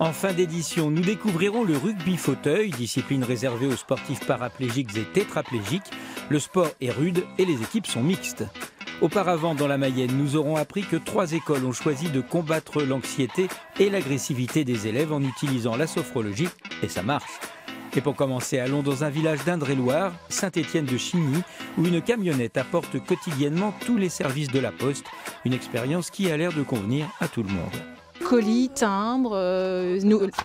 En fin d'édition, nous découvrirons le rugby fauteuil, discipline réservée aux sportifs paraplégiques et tétraplégiques. Le sport est rude et les équipes sont mixtes. Auparavant, dans la Mayenne, nous aurons appris que 3 écoles ont choisi de combattre l'anxiété et l'agressivité des élèves en utilisant la sophrologie, et ça marche. Et pour commencer, allons dans un village d'Indre-et-Loire, Saint-Étienne de Chigny, où une camionnette apporte quotidiennement tous les services de la Poste. Une expérience qui a l'air de convenir à tout le monde. Colis, timbres,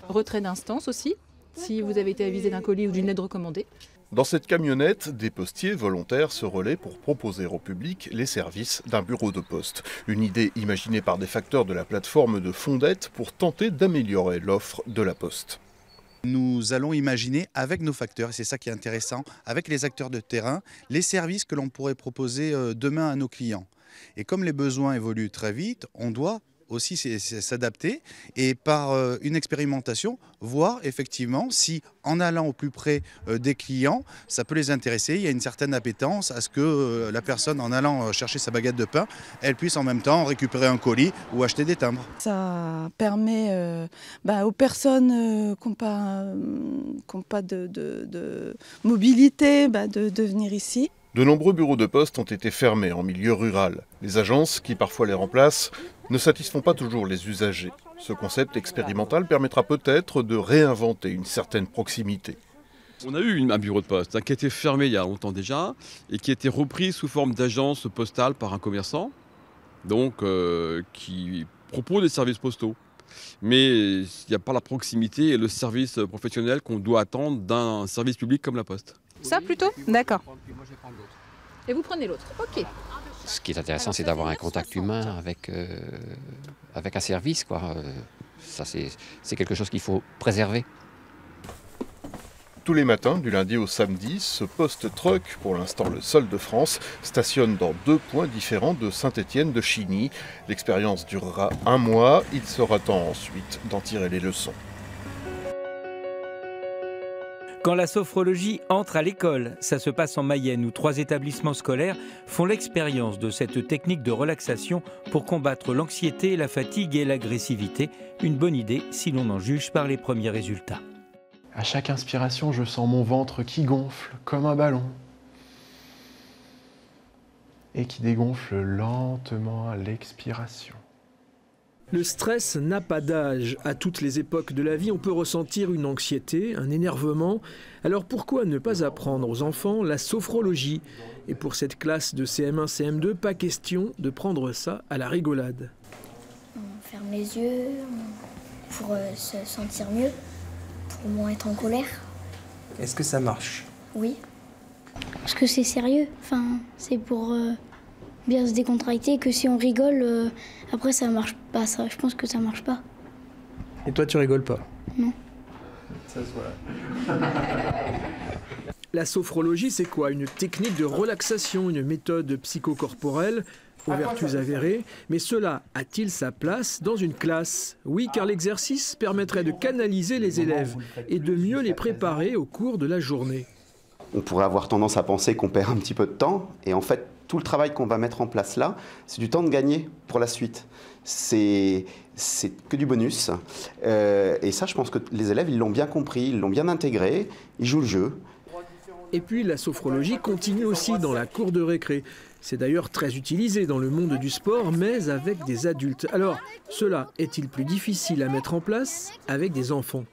retrait d'instance aussi, si vous avez été avisé d'un colis ou d'une lettre recommandée. Dans cette camionnette, des postiers volontaires se relaient pour proposer au public les services d'un bureau de poste. Une idée imaginée par des facteurs de la plateforme de Fondette pour tenter d'améliorer l'offre de la Poste. Nous allons imaginer avec nos facteurs, et c'est ça qui est intéressant, avec les acteurs de terrain, les services que l'on pourrait proposer demain à nos clients. Et comme les besoins évoluent très vite, on doit aussi s'adapter et par une expérimentation, voir effectivement si en allant au plus près des clients, ça peut les intéresser. Il y a une certaine appétence à ce que la personne, en allant chercher sa baguette de pain, elle puisse en même temps récupérer un colis ou acheter des timbres. Ça permet aux personnes qui n'ont pas de mobilité de venir ici. De nombreux bureaux de poste ont été fermés en milieu rural. Les agences, qui parfois les remplacent, ne satisfont pas toujours les usagers. Ce concept expérimental permettra peut-être de réinventer une certaine proximité. On a eu un bureau de poste qui a été fermé il y a longtemps déjà et qui a été repris sous forme d'agence postale par un commerçant, donc qui propose des services postaux. Mais il n'y a pas la proximité et le service professionnel qu'on doit attendre d'un service public comme la Poste. Ça plutôt ? D'accord. Et vous prenez l'autre. Ok. Ce qui est intéressant, c'est d'avoir un contact humain avec un service, quoi. Ça, c'est quelque chose qu'il faut préserver. Tous les matins, du lundi au samedi, ce poste truck, pour l'instant le seul de France, stationne dans 2 points différents de Saint-Étienne de Chigny. L'expérience durera 1 mois. Il sera temps ensuite d'en tirer les leçons. Quand la sophrologie entre à l'école, ça se passe en Mayenne où 3 établissements scolaires font l'expérience de cette technique de relaxation pour combattre l'anxiété, la fatigue et l'agressivité. Une bonne idée si l'on en juge par les premiers résultats. À chaque inspiration, je sens mon ventre qui gonfle comme un ballon et qui dégonfle lentement à l'expiration. Le stress n'a pas d'âge. À toutes les époques de la vie, on peut ressentir une anxiété, un énervement. Alors pourquoi ne pas apprendre aux enfants la sophrologie ? Et pour cette classe de CM1, CM2, pas question de prendre ça à la rigolade. On ferme les yeux pour se sentir mieux, pour moins être en colère. Est-ce que ça marche ? Oui. Parce que c'est sérieux. Enfin, c'est pour bien se décontracter, que si on rigole, après ça marche pas. Ça, je pense que ça marche pas. Et toi, tu rigoles pas ? Non. Ça se voit. La sophrologie, c'est quoi ? Une technique de relaxation, une méthode psychocorporelle aux vertus avérées. Mais cela a-t-il sa place dans une classe ? Oui, car l'exercice permettrait de canaliser les élèves et de mieux les préparer au cours de la journée. On pourrait avoir tendance à penser qu'on perd un petit peu de temps, et en fait, tout le travail qu'on va mettre en place là, c'est du temps de gagner pour la suite. C'est que du bonus. Et ça, je pense que les élèves, ils l'ont bien compris, ils l'ont bien intégré, ils jouent le jeu. Et puis la sophrologie continue aussi dans la cour de récré. C'est d'ailleurs très utilisé dans le monde du sport, mais avec des adultes. Alors, cela est-il plus difficile à mettre en place avec des enfants ?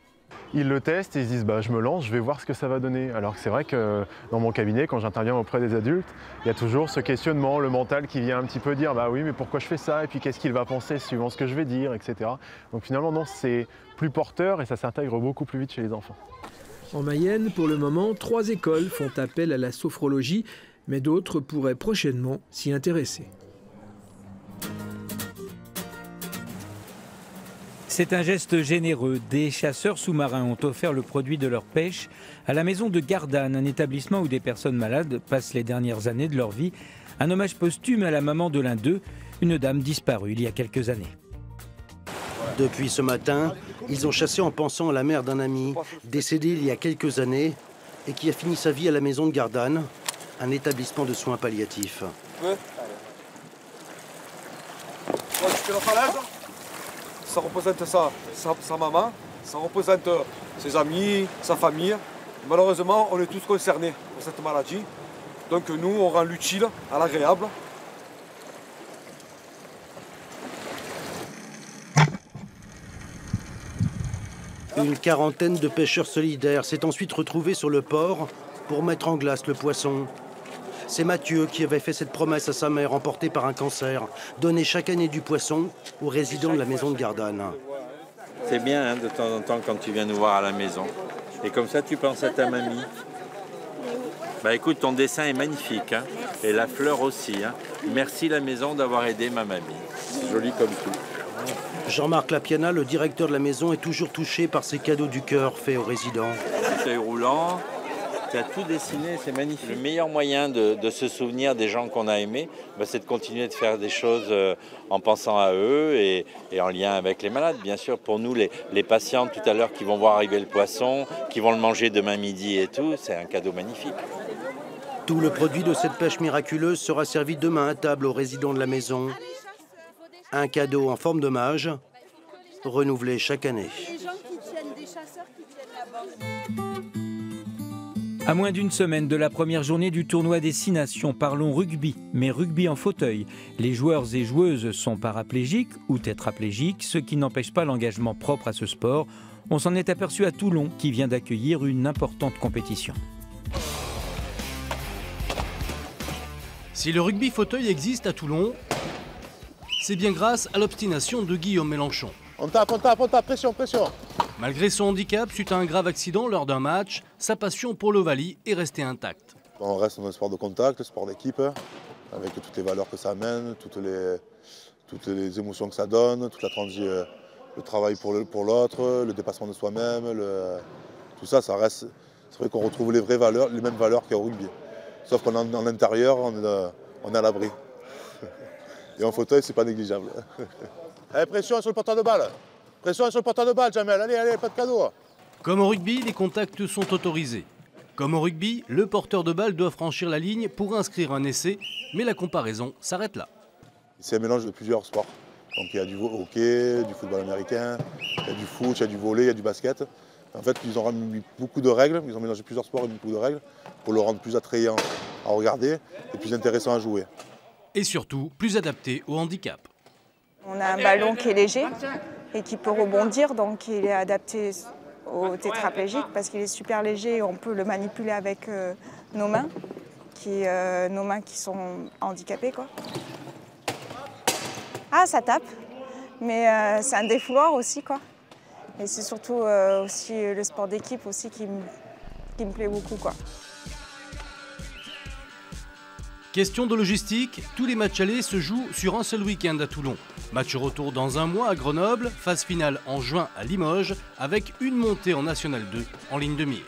Ils le testent et ils se disent je me lance, je vais voir ce que ça va donner. Alors que c'est vrai que dans mon cabinet, quand j'interviens auprès des adultes, il y a toujours ce questionnement, le mental qui vient un petit peu dire oui, mais pourquoi je fais ça ? Et puis qu'est-ce qu'il va penser suivant ce que je vais dire, etc. Donc finalement, non, c'est plus porteur et ça s'intègre beaucoup plus vite chez les enfants. En Mayenne, pour le moment, 3 écoles font appel à la sophrologie, mais d'autres pourraient prochainement s'y intéresser. C'est un geste généreux. Des chasseurs sous-marins ont offert le produit de leur pêche à la maison de Gardanne, un établissement où des personnes malades passent les dernières années de leur vie. Un hommage posthume à la maman de l'un d'eux, une dame disparue il y a quelques années. Depuis ce matin, ils ont chassé en pensant à la mère d'un ami, décédé il y a quelques années et qui a fini sa vie à la maison de Gardanne, un établissement de soins palliatifs. Ouais. Tu fais la falaise ? Ça représente sa maman, Ça représente ses amis, sa famille. Malheureusement, on est tous concernés par cette maladie. Donc nous, on rend l'utile à l'agréable. Une quarantaine de pêcheurs solidaires s'est ensuite retrouvée sur le port pour mettre en glace le poisson. C'est Mathieu qui avait fait cette promesse à sa mère emportée par un cancer, donner chaque année du poisson aux résidents de la maison de Gardanne. C'est bien hein, de temps en temps quand tu viens nous voir à la maison. Et comme ça tu penses à ta mamie. Bah écoute, ton dessin est magnifique hein, et la fleur aussi. Hein. Merci la maison d'avoir aidé ma mamie. C'est joli comme tout. Jean-Marc Lapiana, le directeur de la maison, est toujours touché par ces cadeaux du cœur faits aux résidents. C'est roulant. Tu as tout dessiné, c'est magnifique. Le meilleur moyen de se souvenir des gens qu'on a aimés, c'est de continuer de faire des choses en pensant à eux et en lien avec les malades. Bien sûr, pour nous, les patients tout à l'heure qui vont voir arriver le poisson, qui vont le manger demain midi et tout, c'est un cadeau magnifique. Tout le produit de cette pêche miraculeuse sera servi demain à table aux résidents de la maison. Un cadeau en forme d'hommage, renouvelé chaque année. À moins d'une semaine de la première journée du tournoi des 6 nations, parlons rugby, mais rugby en fauteuil. Les joueurs et joueuses sont paraplégiques ou tétraplégiques, ce qui n'empêche pas l'engagement propre à ce sport. On s'en est aperçu à Toulon, qui vient d'accueillir une importante compétition. Si le rugby fauteuil existe à Toulon, c'est bien grâce à l'obstination de Guillaume Mélenchon. On tape, pression, pression. Malgré son handicap, suite à un grave accident lors d'un match, sa passion pour l'Ovalie est restée intacte. On reste dans un sport de contact, sport d'équipe, avec toutes les valeurs que ça amène, toutes les émotions que ça donne, toute la le travail pour l'autre, le dépassement de soi-même, tout ça, ça reste. C'est vrai qu'on retrouve les vraies valeurs, les mêmes valeurs qu'au rugby. Sauf qu'en intérieur, on est à l'abri. Et en fauteuil, c'est pas négligeable. Allez, pression sur le porteur de balle. Pression sur le porteur de balle, Jamel. Allez, pas de cadeau. Comme au rugby, les contacts sont autorisés. Comme au rugby, le porteur de balle doit franchir la ligne pour inscrire un essai, mais la comparaison s'arrête là. C'est un mélange de plusieurs sports. Donc il y a du hockey, du football américain, il y a du foot, il y a du volley, il y a du basket. En fait, ils ont mis beaucoup de règles, ils ont mélangé plusieurs sports et beaucoup de règles pour le rendre plus attrayant à regarder et plus intéressant à jouer. Et surtout, plus adapté au handicap. On a un ballon qui est léger et qui peut rebondir, donc il est adapté aux tétraplégiques parce qu'il est super léger et on peut le manipuler avec nos mains qui sont handicapées, quoi. Ah, ça tape, mais c'est un défouloir aussi, quoi. Et c'est surtout aussi le sport d'équipe aussi qui me plaît beaucoup, quoi. Question de logistique, tous les matchs allés se jouent sur un seul week-end à Toulon. Match retour dans un mois à Grenoble, phase finale en juin à Limoges, avec une montée en National 2 en ligne de mire.